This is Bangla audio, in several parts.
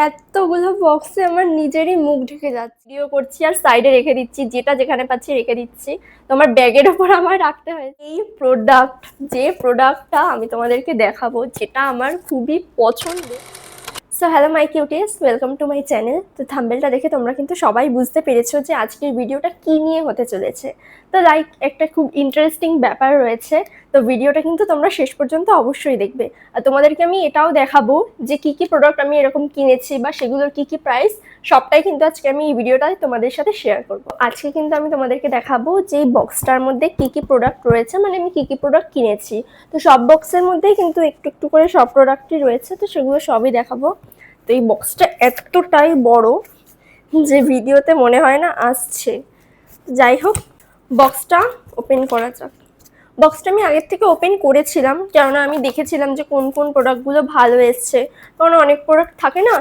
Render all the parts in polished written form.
এতগুলো বক্সে আমার নিজেরই মুখ ঢেকে যাচ্ছে। ভিডিও করছি আর সাইডে রেখে দিচ্ছি, যেটা যেখানে পাচ্ছি রেখে দিচ্ছি। তোমার ব্যাগের ওপর আমার রাখতে হয়। এই প্রোডাক্ট, যে প্রোডাক্টটা আমি তোমাদেরকে দেখাবো, যেটা আমার খুবই পছন্দ। So hello my cuties, welcome to my channel. তো থাম্বনেলটা দেখে তোমরা কিন্তু সবাই বুঝতে পেরেছো যে আজকের ভিডিওটা কি নিয়ে হতে চলেছে। তো লাইক একটা খুব ইন্টারেস্টিং ব্যাপার রয়েছে। তো ভিডিওটা কিন্তু তোমরা শেষ পর্যন্ত অবশ্যই দেখবে। আর তোমাদেরকে আমি এটাও দেখাবো যে কি কি প্রোডাক্ট আমি এরকম কিনেছি বা সেগুলোর কি কি প্রাইস, সবটাই কিন্তু আজকে আমি এই ভিডিওটায় তোমাদের সাথে শেয়ার করব। আজকে কিন্তু আমি তোমাদেরকে দেখাবো যে এই বক্সটার মধ্যে কি কি প্রোডাক্ট রয়েছে, মানে আমি কি কি প্রোডাক্ট কিনেছি। তো সব বক্সের মধ্যেই কিন্তু একটু একটু করে সব প্রোডাক্টই রয়েছে, তো সেগুলো সবই দেখাবো। তো এই বক্সটা এতটাই বড় যে ভিডিওতে মনে হয় না আসছে। যাই হোক, বক্সটা ওপেন করা যাক। বক্সটা আমি আগের থেকে ওপেন করেছিলাম, কেননা আমি দেখেছিলাম যে কোন কোন প্রোডাক্টগুলো ভালো এসছে। কারণ অনেক প্রোডাক্ট থাকে না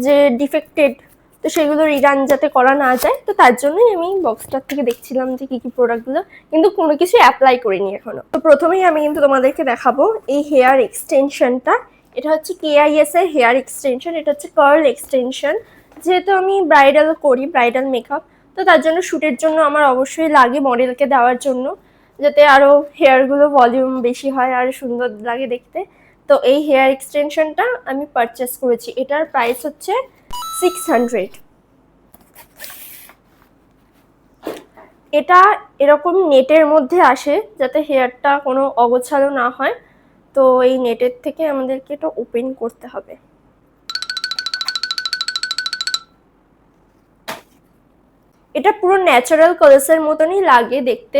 যে ডিফেক্টেড, তো সেগুলো রিটার্ন যাতে করা না যায়, তো তার জন্যই আমি বক্সটার থেকে দেখছিলাম যে কী কী প্রোডাক্টগুলো, কিন্তু কোনো কিছু অ্যাপ্লাই করিনি এখনো। তো প্রথমেই আমি কিন্তু তোমাদেরকে দেখাবো এই হেয়ার এক্সটেনশনটা। এটা হচ্ছে KIS এর হেয়ার এক্সটেনশন, এটা হচ্ছে কার্ল এক্সটেনশন। যেহেতু আমি ব্রাইডাল করি, ব্রাইডাল মেকআপ, তো তার জন্য শ্যুটের জন্য আমার অবশ্যই লাগে মডেলকে দেওয়ার জন্য, যাতে আরও হেয়ারগুলো ভলিউম বেশি হয় আর সুন্দর লাগে দেখতে। তো এই হেয়ার এক্সটেনশনটা আমি পারচেস করেছি। এটার প্রাইস হচ্ছে 600। এটা এরকম নেটের মধ্যে আসে যাতে হেয়ারটা কোনো অগোছালো না হয়। তো এই নেটের থেকে আমাদেরকে এটা ওপেন করতে হবে। এটা পুরো ন্যাচারাল কালার্সের মতনই লাগে দেখতে।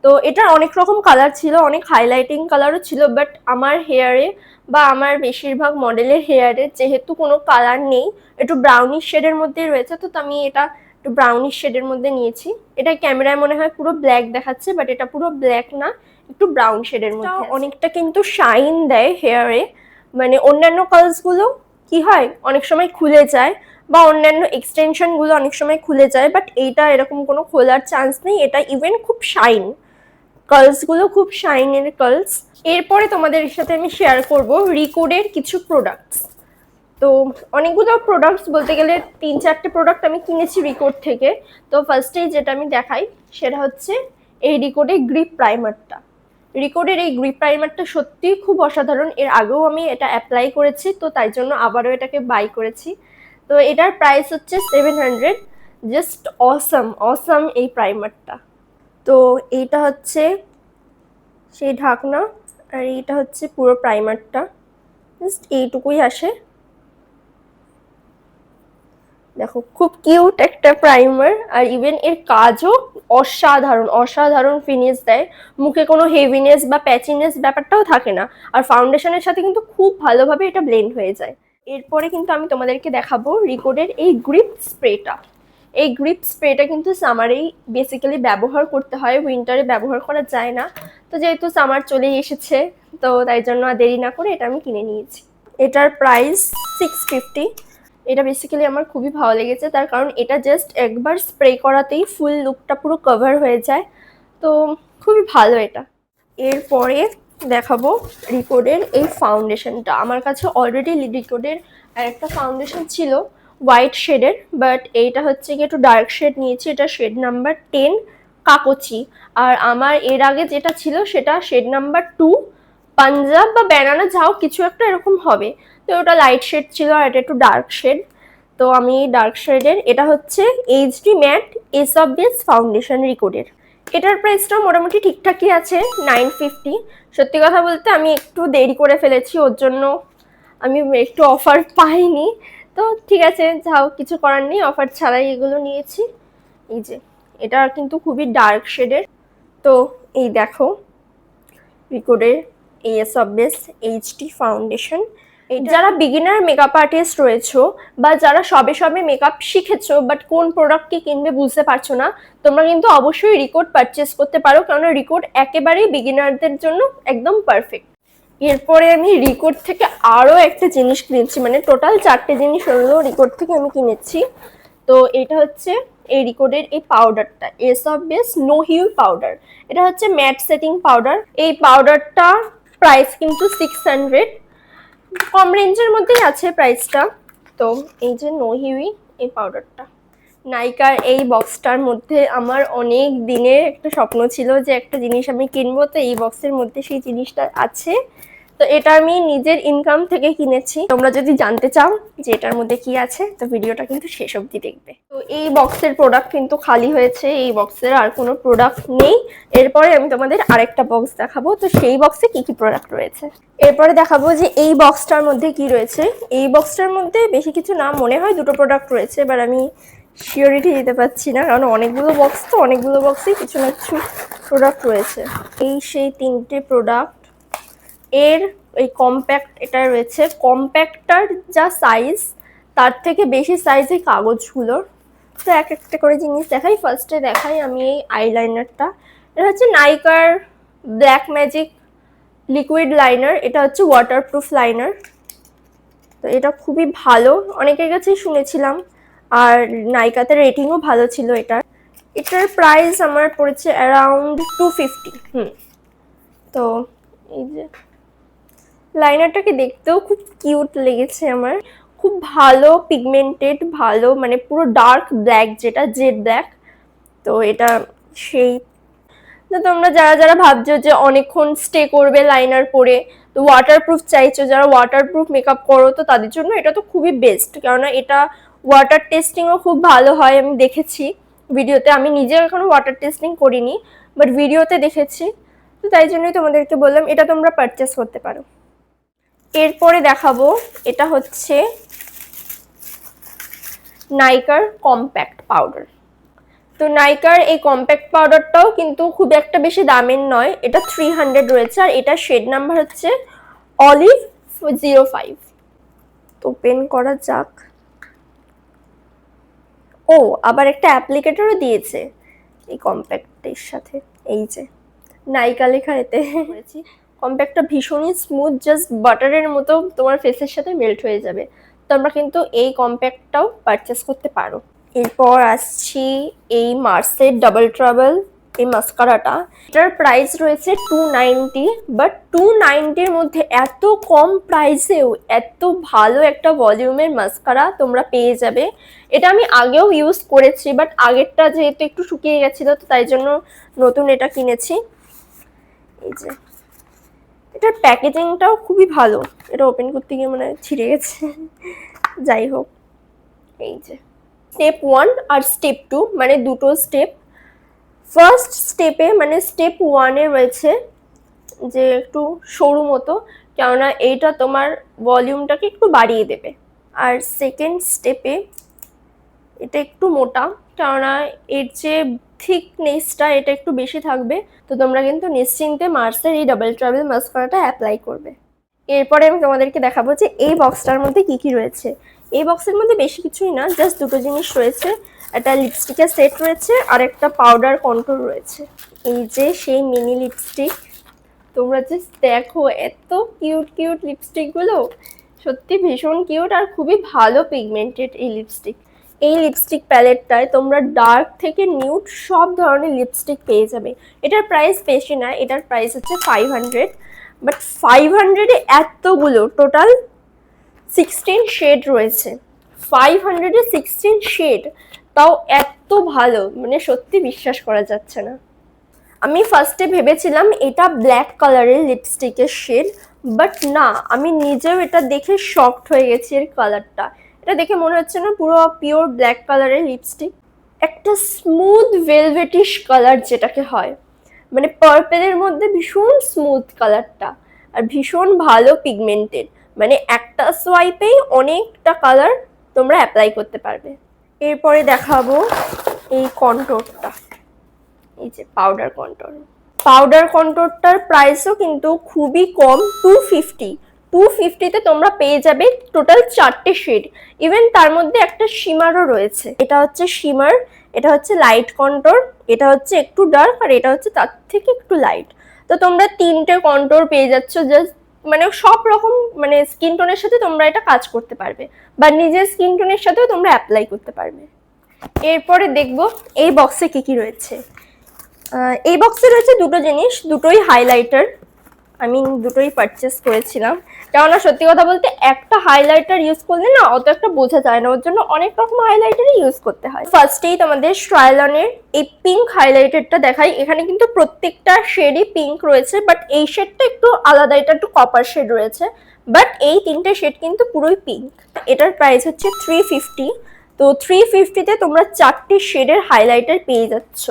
তো এটার অনেক রকম কালার ছিল, অনেক হাইলাইটিং কালারও ছিল, বাট আমার হেয়ারে বা আমার বেশিরভাগ মডেলের হেয়ারে যেহেতু কোনো কালার নেই, একটু ব্রাউনিশ শেডের মধ্যে রয়েছে, তো আমি এটা একটু ব্রাউনিশ শেডের মধ্যে নিয়েছি। এটা ক্যামেরায় মনে হয় পুরো ব্ল্যাক দেখাচ্ছে, বাট এটা পুরো ব্ল্যাক না, একটু ব্রাউন শেডের মধ্যে। অনেকটা কিন্তু শাইন দেয় হেয়ারে, মানে অন্যান্য কালার্সগুলো কি হয় অনেক সময় খুলে যায়, বা অন্যান্য এক্সটেনশনগুলো অনেক সময় খুলে যায়, বাট এইটা এরকম কোনো খোলার চান্স নেই। এটা ইভেন খুব শাইন, কার্লসগুলো খুব শাইনের কার্লস। এরপরে তোমাদের সাথে আমি শেয়ার করব রিকোডের কিছু প্রোডাক্টস। তো অনেকগুলো প্রোডাক্টস বলতে গেলে 3-4টে প্রোডাক্ট আমি কিনেছি রিকোড থেকে। তো ফার্স্টেই যেটা আমি দেখাই সেটা হচ্ছে এই রিকোডের গ্রিপ প্রাইমারটা। রিকোডের এই গ্রিপ প্রাইমারটা সত্যিই খুব অসাধারণ। এর আগেও আমি এটা অ্যাপ্লাই করেছি, তো তাই জন্য আবারও এটাকে বাই করেছি। তো এটার প্রাইস হচ্ছে 700। জাস্ট অসাম অসাম এই প্রাইমারটা। তো এইটা হচ্ছে সেই ঢাকনা, আর এইটা হচ্ছে পুরো প্রাইমারটা। জাস্ট এইটুকুই আসে। দেখো খুব কিউট একটা প্রাইমার, আর ইভেন এর কাজও অসাধারণ অসাধারণ ফিনিশ দেয়। মুখে কোনো হেভিনেস বা প্যাচিনেস ব্যাপারটাও থাকে না, আর ফাউন্ডেশনের সাথে কিন্তু খুব ভালোভাবে এটা ব্লেন্ড হয়ে যায়। এরপরে কিন্তু আমি তোমাদেরকে দেখাবো রিকোডের এই গ্রিপ স্প্রেটা। এই গ্রিপ স্প্রেটা কিন্তু সামারেই বেসিক্যালি ব্যবহার করতে হয়, উইন্টারে ব্যবহার করা যায় না। তো যেহেতু সামার চলেই এসেছে, তো তাই জন্য আর দেরি না করে এটা আমি কিনে নিয়েছি। এটার প্রাইস 650। এটা বেসিক্যালি আমার খুবই ভালো লেগেছে, তার কারণ এটা জাস্ট একবার স্প্রে করাতেই ফুল লুকটা পুরো কভার হয়ে যায়। তো খুবই ভালো এটা। এরপরে দেখাবো রিকোডের এই ফাউন্ডেশনটা। আমার কাছে অলরেডি রিকোডের একটা ফাউন্ডেশন ছিল হোয়াইট শেডের, বাট এইটা হচ্ছে কি একটু ডার্ক শেড নিয়েছি। এটা শেড নাম্বার 10 কাকচি। আর আমার এর আগে যেটা ছিল সেটা শেড নাম্বার 2 পাঞ্জাব বা ব্যানানা, যাও কিছু একটা এরকম হবে। তো ওটা লাইট শেড ছিল আর এটা একটু ডার্ক শেড। তো আমি ডার্ক শেডের, এটা হচ্ছে HD ম্যাট এসব বেস ফাউন্ডেশন রিকোডের। এটার প্রাইসটা মোটামুটি ঠিকঠাকই আছে, 950। সত্যি কথা বলতে আমি একটু দেরি করে ফেলেছি, ওর জন্য আমি একটু অফার পাইনি। তো ঠিক আছে, যাও কিছু করার নেই, অফার ছাড়াই এগুলো নিয়েছি। এই যে এটা কিন্তু খুবই ডার্ক শেডের। তো এই দেখো রিকোডের এসব বেস HD ফাউন্ডেশন। যারা বিগিনার মেকআপ আর্টিস্ট রয়েছো, বা যারা সবে সবে মেকআপ শিখেছো বাট কোন প্রোডাক্ট কি কিনবে বুঝতে পারছো না, তোমরা কিন্তু অবশ্যই রিকোড পারচেস করতে পারো, কারণ রিকোড একেবারেই বিগিনারদের জন্য একদম পারফেক্ট। এরপরে আমি রিকোড থেকে আরও একটা জিনিস কিনেছি, মানে টোটাল 4টে জিনিস হলো রিকোড থেকে আমি কিনেছি। তো এটা হচ্ছে এই রিকোডের এই পাউডারটা, এসব বেস নো হিউল পাউডার। এটা হচ্ছে ম্যাট সেটিং পাউডার। এই পাউডারটা প্রাইস কিন্তু 600, কম রেঞ্জের মধ্যেই আছে প্রাইসটা। তো এই যে নো হিউই এই পাউডারটা, নাইকার এই বক্সটার মধ্যে আমার অনেক দিনের একটা স্বপ্ন ছিল যে একটা জিনিস আমি কিনবো, তো এই বক্সের মধ্যে সেই জিনিসটা আছে। তো এটা আমি নিজের ইনকাম থেকে কিনেছি। তোমরা যদি জানতে চাও যে এটার মধ্যে কি আছে তো ভিডিওটা কিন্তু শেষ অবধি দেখবে। তো এই বক্সের প্রোডাক্ট কিন্তু খালি হয়েছে, এই বক্সের আর কোনো প্রোডাক্ট নেই। এরপরে আমি তোমাদের আরেকটা বক্স দেখাবো, তো সেই বক্সে কি কি প্রোডাক্ট রয়েছে। এরপরে দেখাবো যে এই বক্সটার মধ্যে কি রয়েছে। এই বক্সটার মধ্যে বেশি কিছু না, মনে হয় দুটো প্রোডাক্ট রয়েছে, এবার আমি শিওরিটি দিতে পারছি না কারণ অনেকগুলো বক্স, তো অনেকগুলো বক্সেই কিছু না কিছু প্রোডাক্ট রয়েছে। এই সেই তিনটে প্রোডাক্ট। এর এই কম্প্যাক্ট এটা রয়েছে, কম্প্যাক্টটার যা সাইজ তার থেকে বেশি সাইজ এই কাগজগুলোর। তো এক একটা করে জিনিস দেখাই। ফার্স্টে দেখাই আমি এই আইলাইনারটা। এটা হচ্ছে নাইকার ব্ল্যাক ম্যাজিক লিকুইড লাইনার, এটা হচ্ছে ওয়াটারপ্রুফ লাইনার। তো এটা খুবই ভালো, অনেকের কাছেই শুনেছিলাম, আর নাইকাতে রেটিংও ভালো ছিল এটার। এটার প্রাইস আমার পড়েছে অ্যারাউন্ড 250। তো এই যে লাইনারটাকে দেখতেও খুব কিউট লেগেছে আমার, খুব ভালো পিগমেন্টেড, ভালো মানে পুরো ডার্ক ব্ল্যাক, যেটা জেড ব্ল্যাক। তো এটা সেই, তো তোমরা যারা যারা ভাবছো যে অনেকক্ষণ স্টে করবে লাইনার পরে, তো ওয়াটারপ্রুফ চাইছো, যারা ওয়াটারপ্রুফ মেকআপ করো, তো তাদের জন্য এটা তো খুবই বেস্ট, কেননা এটা ওয়াটার টেস্টিংও খুব ভালো হয়। আমি দেখেছি ভিডিওতে, আমি নিজে এখনো ওয়াটার টেস্টিং করিনি বাট ভিডিওতে দেখেছি, তো তাই জন্যই তোমাদেরকে বললাম এটা তোমরা পারচেস করতে পারো। এরপরে দেখাবো, এটা হচ্ছে নাইকার কম্প্যাক্ট পাউডার। তো নাইকার এই কম্প্যাক্ট পাউডারটাও কিন্তু খুব একটা বেশি দামের নয়, এটা 300 রয়েছে, আর এটা শেড নাম্বার হচ্ছে অলিভ 05। তো ওপেন করা যাক। ও আবার একটা অ্যাপ্লিকেটরও দিয়েছে এই কম্প্যাক্টের সাথে, এই যে নাইকা লেখা এতে করেছি। কম্প্যাক্টটা ভীষণই স্মুথ, জাস্ট বাটারের মতো তোমার ফেসের সাথে মেল্ট হয়ে যাবে। তোমরা কিন্তু এই কম্প্যাক্টটাও পারচেস করতে পারো। এরপর আসছি এই মার্সের ডাবল ট্রাবল এই মাস্কারাটা। এটার প্রাইস রয়েছে 290, বাট 290-র মধ্যে এত কম প্রাইসেও এত ভালো একটা ভলিউমের মাস্কারা তোমরা পেয়ে যাবে। এটা আমি আগেও ইউজ করেছি, বাট আগেরটা যেহেতু একটু শুকিয়ে গেছিলো, তো তাই জন্য নতুন এটা কিনেছি। এই যে এটার প্যাকেজিংটাও খুবই ভালো, এটা ওপেন করতে গিয়ে মানে ছিঁড়ে গেছে, যাই হোক। এই যে স্টেপ 1 আর স্টেপ 2 মানে দুটো স্টেপ। ফার্স্ট স্টেপে মানে স্টেপ 1-এ রয়েছে যে একটু সরু মতো, কেননা এইটা তোমার ভলিউমটাকে একটু বাড়িয়ে দেবে। আর সেকেন্ড স্টেপে এটা একটু মোটা, কেননা এর যে থিকনেসটা এটা একটু বেশি থাকবে। তো তোমরা কিন্তু নিশ্চিন্তে মার্সের এই ডাবল ট্রাভেল মাস্কারাটা অ্যাপ্লাই করবে। এরপরে আমি তোমাদেরকে দেখাবো যে এই বক্সটার মধ্যে কি কি রয়েছে। এই বক্সের মধ্যে বেশি কিছুই না, জাস্ট দুটো জিনিস রয়েছে, একটা লিপস্টিকের সেট রয়েছে আর একটা পাউডার কন্ট্রোল রয়েছে। এই যে সেই মিনি লিপস্টিক, তোমরা জাস্ট দেখো এত কিউট কিউট লিপস্টিকগুলো, সত্যি ভীষণ কিউট আর খুবই ভালো পিগমেন্টেড এই লিপস্টিক। এই লিপস্টিক প্যালেটটায় তোমরা ডার্ক থেকে নিউড সব ধরনের লিপস্টিক পেয়ে যাবে। এটার প্রাইস বেশি না, এটার প্রাইস হচ্ছে 500, বাট 500-এ এতগুলো টোটাল 16 শেড রয়েছে। 500-এ 16 শেড, তাও এত ভালো, মানে সত্যি বিশ্বাস করা যাচ্ছে না। আমি ফার্স্টে ভেবেছিলাম এটা ব্ল্যাক কালারের লিপস্টিকের শেড, বাট না, আমি নিজেও এটা দেখে শকড হয়ে গেছি এর কালারটা। এটা দেখে মনে হচ্ছে না পুরো পিওর ব্ল্যাক কালারের লিপস্টিক, একটা স্মুথ ভেলভেটিশ কালার যেটাকে হয়, মানে পার্পেলের মধ্যে ভীষণ স্মুথ কালারটা, আর ভীষণ ভালো পিগমেন্টেড, মানে একটা সোয়াইপেই অনেকটা কালার তোমরা অ্যাপ্লাই করতে পারবে। এরপরে দেখাবো এই কন্ট্রোরটা, এই যে পাউডার কন্ট্রোর। পাউডার কন্ট্রোরটার প্রাইসও কিন্তু খুবই কম, 250। 250-তে তোমরা পেয়ে যাবে টোটাল 4টে শেড, ইভেন তার মধ্যে একটা শিমারও রয়েছে। এটা হচ্ছে শিমার, এটা হচ্ছে লাইট কন্ট্রোর, এটা হচ্ছে একটু ডার্ক, আর এটা হচ্ছে তার থেকে একটু লাইট। তো তোমরা 3টে কন্ট্রোর পেয়ে যাচ্ছ, জাস্ট মানে সব রকম মানে স্কিন টোনের সাথে তোমরা এটা কাজ করতে পারবে, বা নিজের স্কিন টোনের সাথেও তোমরা অ্যাপ্লাই করতে পারবে। এরপরে দেখবো এই বক্সে কি কি রয়েছে। এই বক্সে রয়েছে দুটো জিনিস, দুটোই হাইলাইটার। আমি দুটোই পারচেস করেছিলাম, কেননা সত্যি কথা বলতে একটা হাইলাইটার ইউজ করলে না অত একটা বোঝা যায় না, ওর জন্য অনেক রকম হাইলাইটারই ইউজ করতে হয়। ফার্স্টেই তোমাদের স্ট্রাইলনের এই পিঙ্ক হাইলাইটারটা দেখাই। এখানে কিন্তু প্রত্যেকটা শেডই পিঙ্ক রয়েছে, বাট এই শেডটা একটু আলাদা, এটা একটু কপার শেড রয়েছে, বাট এই তিনটে শেড কিন্তু পুরোই পিঙ্ক। এটার প্রাইস হচ্ছে 350। তো 350-তে তোমরা 4টে শেডের হাইলাইটার পেয়ে যাচ্ছ,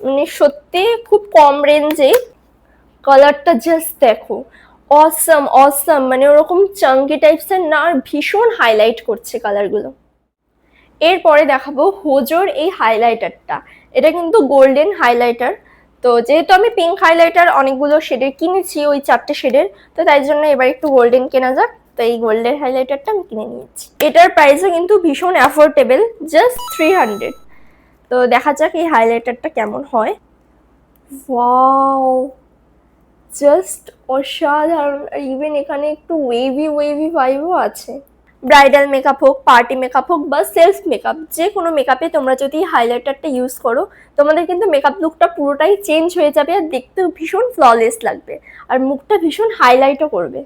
মানে সত্যি খুব কম রেঞ্জে। কালারটা জাস্ট দেখো, অসম অসম, মানে ওরকম চাঙ্কি টাইপসের না, আর ভীষণ হাইলাইট করছে কালারগুলো। এরপরে দেখাবো হোজোর এই হাইলাইটারটা। এটা কিন্তু গোল্ডেন হাইলাইটার। তো যেহেতু আমি পিঙ্ক হাইলাইটার অনেকগুলো শেডের কিনেছি, ওই 4টে শেডের, তো তাই জন্য এবার একটু গোল্ডেন কেনা যাক, তো এই গোল্ডেন হাইলাইটারটা আমি কিনে নিয়েছি। এটার প্রাইসও কিন্তু ভীষণ অ্যাফোর্ডেবল, জাস্ট 300। তো দেখা যাক এই হাইলাইটারটা কেমন হয়। ওয়াও, জাস্ট অসাধারণ। আর ইভেন এখানে একটু ওয়েভি ওয়েভি ভাইবও আছে। ব্রাইডাল মেকআপ হোক, পার্টি মেকআপ হোক বা সেলফ মেকআপ, যে কোনো মেকআপে তোমরা যদি হাইলাইটারটা ইউজ করো, তোমাদের কিন্তু মেকআপ লুকটা পুরোটাই চেঞ্জ হয়ে যাবে, আর দেখতেও ভীষণ ফ্ললেস লাগবে, আর মুখটা ভীষণ হাইলাইটও করবে।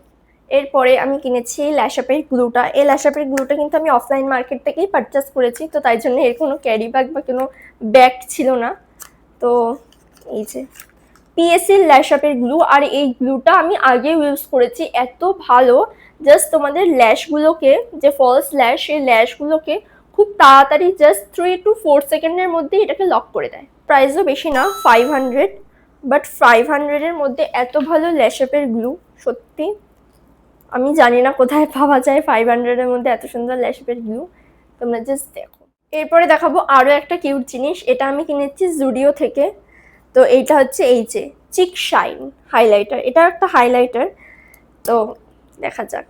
এরপরে আমি কিনেছি ল্যাশআপের গ্লুটা। এই ল্যাশআপের গ্লুটা কিন্তু আমি অফলাইন মার্কেট থেকেই পারচেস করেছি, তো তাই জন্য এর কোনো ক্যারি ব্যাগ বা কোনো ব্যাগ ছিল না। তো এই যে পিএসসি ল্যাশআপের গ্লু, আর এই গ্লুটা আমি আগেও ইউজ করেছি, এত ভালো। জাস্ট তোমাদের ল্যাশগুলোকে, যে ফলস ল্যাশ, সেই ল্যাশগুলোকে খুব তাড়াতাড়ি জাস্ট 3 to 4 সেকেন্ডের মধ্যে এটাকে লক করে দেয়। প্রাইসও বেশি না, 500, বাট 500-এর মধ্যে এত ভালো ল্যাশআপের গ্লু সত্যি আমি জানি না কোথায় পাওয়া যায় 500-এর মধ্যে এত সুন্দর ল্যাশআপের গ্লু, তোমরা জাস্ট দেখো। এরপরে দেখাবো আরও একটা কিউট জিনিস, এটা আমি কিনেছি জুডিও থেকে। তো এইটা হচ্ছে এই যে চিক শাইন হাইলাইটার, এটা একটা হাইলাইটার। তো দেখা যাক,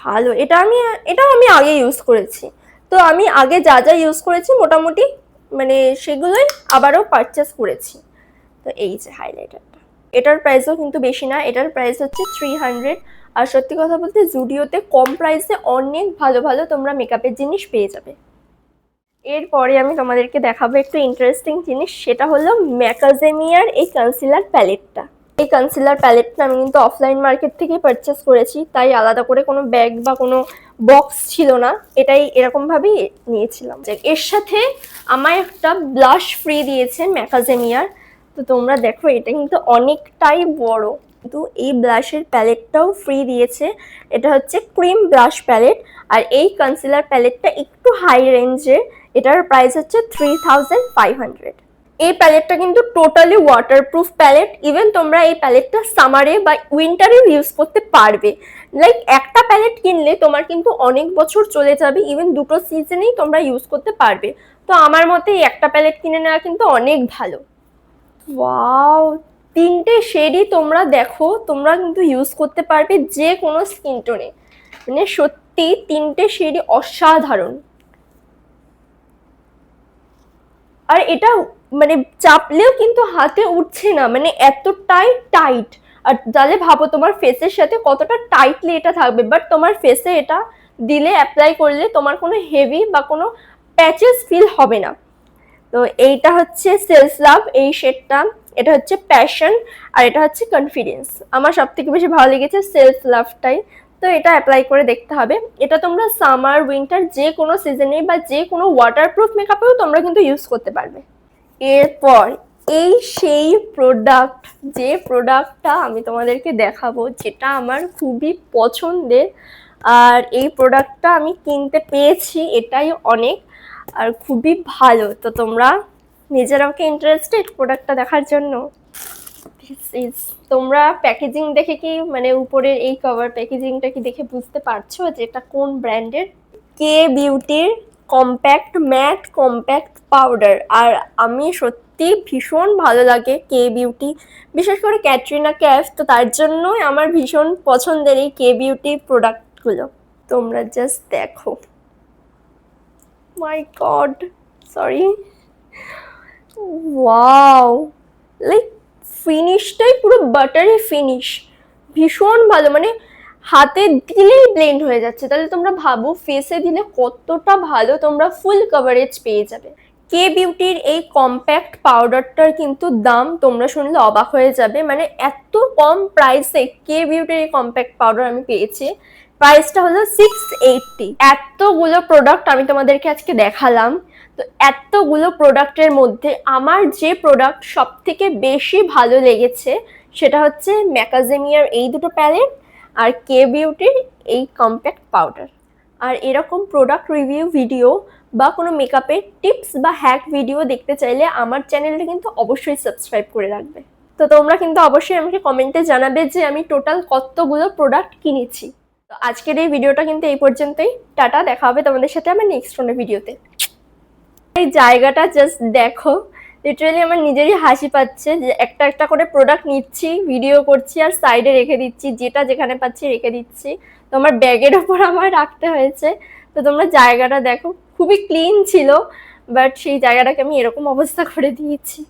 ভালো। এটাও আমি আগে ইউজ করেছি। তো আমি আগে যা যা ইউজ করেছি মোটামুটি মানে সেগুলোই আবারও পারচেস করেছি। তো এই যে হাইলাইটারটা, এটার প্রাইসও কিন্তু বেশি না, এটার প্রাইস হচ্ছে 300। আর সত্যি কথা বলতে জুডিওতে কম প্রাইসে অনেক ভালো ভালো তোমরা মেকআপের জিনিস পেয়ে যাবে। এরপরে আমি তোমাদেরকে দেখাবো একটু ইন্টারেস্টিং জিনিস, সেটা হলো ম্যাকাডেমিয়ার এই কনসিলার প্যালেটটা। এই কনসিলার প্যালেটটা আমি কিন্তু অফলাইন মার্কেট থেকেই পারচেস করেছি, তাই আলাদা করে কোনো ব্যাগ বা কোনো বক্স ছিল না, এটাই এরকমভাবেই নিয়েছিলাম। এর সাথে আমায় একটা ব্লাশ ফ্রি দিয়েছে ম্যাকাডেমিয়ার। তো তোমরা দেখো, এটা কিন্তু অনেকটাই বড়, কিন্তু এই ব্লাশের প্যালেটটাও ফ্রি দিয়েছে। এটা হচ্ছে ক্রিম ব্লাশ প্যালেট, আর এই কনসিলার প্যালেটটা একটু হাই রেঞ্জের, এটার প্রাইস হচ্ছে 3500। এই প্যালেটটা কিন্তু টোটালি ওয়াটারপ্রুফ প্যালেট। ইভেন তোমরা এই প্যালেটটা সামারে বা উইন্টারেও ইউজ করতে পারবে। লাইক একটা প্যালেট কিনলে তোমার কিন্তু অনেক বছর চলে যাবে, ইভেন দুটো সিজনেই তোমরা ইউজ করতে পারবে। তো আমার মতে এই একটা প্যালেট কিনে নেওয়া কিন্তু অনেক ভালো। ওয়াও, তিনটে শেডই তোমরা দেখো, তোমরা কিন্তু ইউজ করতে পারবে যে কোনো স্কিন টোনে, মানে সত্যি তিনটে শেডই অসাধারণ। আর এটা মানে চাপলেও কিন্তু হাতে উঠছে না, মানে এতটাই টাইট। আর তাহলে ভাবো তোমার ফেসের সাথে কতটা টাইটলি এটা থাকবে, বাট তোমার ফেসে এটা দিলে, অ্যাপ্লাই করলে তোমার কোনো হেভি বা কোনো প্যাচেস ফিল হবে না। তো এইটা হচ্ছে সেলফ লাভ এই শেডটা, এটা হচ্ছে প্যাশন, আর এটা হচ্ছে কনফিডেন্স। আমার সব থেকে বেশি ভালো লেগেছে সেলফ লাভটাই। তো এটা অ্যাপ্লাই করে দেখতে হবে। এটা তোমরা সামার উইন্টার যে কোনো সিজনে বা যে কোনো ওয়াটারপ্রুফ মেকআপেও তোমরা কিন্তু ইউজ করতে পারবে। এরপর এই সেই প্রোডাক্ট, যে প্রোডাক্টটা আমি তোমাদেরকে দেখাবো, যেটা আমার খুবই পছন্দের, আর এই প্রোডাক্টটা আমি কিনতে পেয়েছি, এটাই অনেক, আর খুবই ভালো। তো তোমরা নিজেরাও কি ইন্টারেস্টেড প্রোডাক্টটা দেখার জন্য? তোমরা প্যাকেজিং দেখে কি, মানে উপরের এই কভার প্যাকেজিংটা কি দেখে বুঝতে পারছো যে এটা কোন ব্র্যান্ডের? কে বিউটির কম্প্যাক্ট ম্যাট কম্প্যাক্ট পাউডার। আর আমি সত্যি ভীষণ ভালো লাগে কে বিউটি, বিশেষ করে ক্যাটরিনা ক্যাফ, তো তার জন্যই আমার ভীষণ পছন্দের এই কে বিউটি প্রোডাক্টগুলো। তোমরা জাস্ট দেখো, মাই গড, সরি, ওয়াও, লাইক ফিনিশটাই পুরো বাটারি ফিনিশ, ভীষণ ভালো, মানে হাতে দিলেই ব্লেন্ড হয়ে যাচ্ছে। তাহলে তোমরা ভাবো ফেসে দিলে কতটা ভালো তোমরা ফুল কভারেজ পেয়ে যাবে। কে বিউটির এই কম্প্যাক্ট পাউডারটার কিন্তু দাম তোমরা শুনলে অবাক হয়ে যাবে, মানে এত কম প্রাইসে কে বিউটির এই কম্প্যাক্ট পাউডার আমি পেয়েছি। প্রাইসটা হলো 680। এতগুলো প্রোডাক্ট আমি তোমাদেরকে আজকে দেখালাম, তো এতগুলো প্রোডাক্টের মধ্যে আমার যে প্রোডাক্ট সব থেকে বেশি ভালো লেগেছে সেটা হচ্ছে ম্যাকাজেমিয়ার এই দুটো প্যালেট আর কে বিউটির এই কম্প্যাক্ট পাউডার। আর এরকম প্রোডাক্ট রিভিউ ভিডিও বা কোনো মেকআপের টিপস বা হ্যাক ভিডিও দেখতে চাইলে আমার চ্যানেলটা কিন্তু অবশ্যই সাবস্ক্রাইব করে রাখবে। তো তোমরা কিন্তু অবশ্যই আমাকে কমেন্টে জানাবে যে আমি টোটাল কতগুলো প্রোডাক্ট কিনেছি। তো আজকের এই ভিডিওটা কিন্তু এই পর্যন্তই। টাটা, দেখা হবে তোমাদের সাথে আমার নেক্সট কোনো ভিডিওতে। এই জায়গাটা জাস্ট দেখো, লিটারালি আমার নিজেরই হাসি পাচ্ছে যে একটা একটা করে প্রোডাক্ট নিচ্ছি, ভিডিও করছি আর সাইডে রেখে দিচ্ছি, যেটা যেখানে পাচ্ছি রেখে দিচ্ছি। তো আমার ব্যাগের ওপর আমার রাখতে হয়েছে। তো তোমরা জায়গাটা দেখো, খুবই ক্লিন ছিল, বাট সেই জায়গাটাকে আমি এরকম অবস্থা করে দিয়েছি।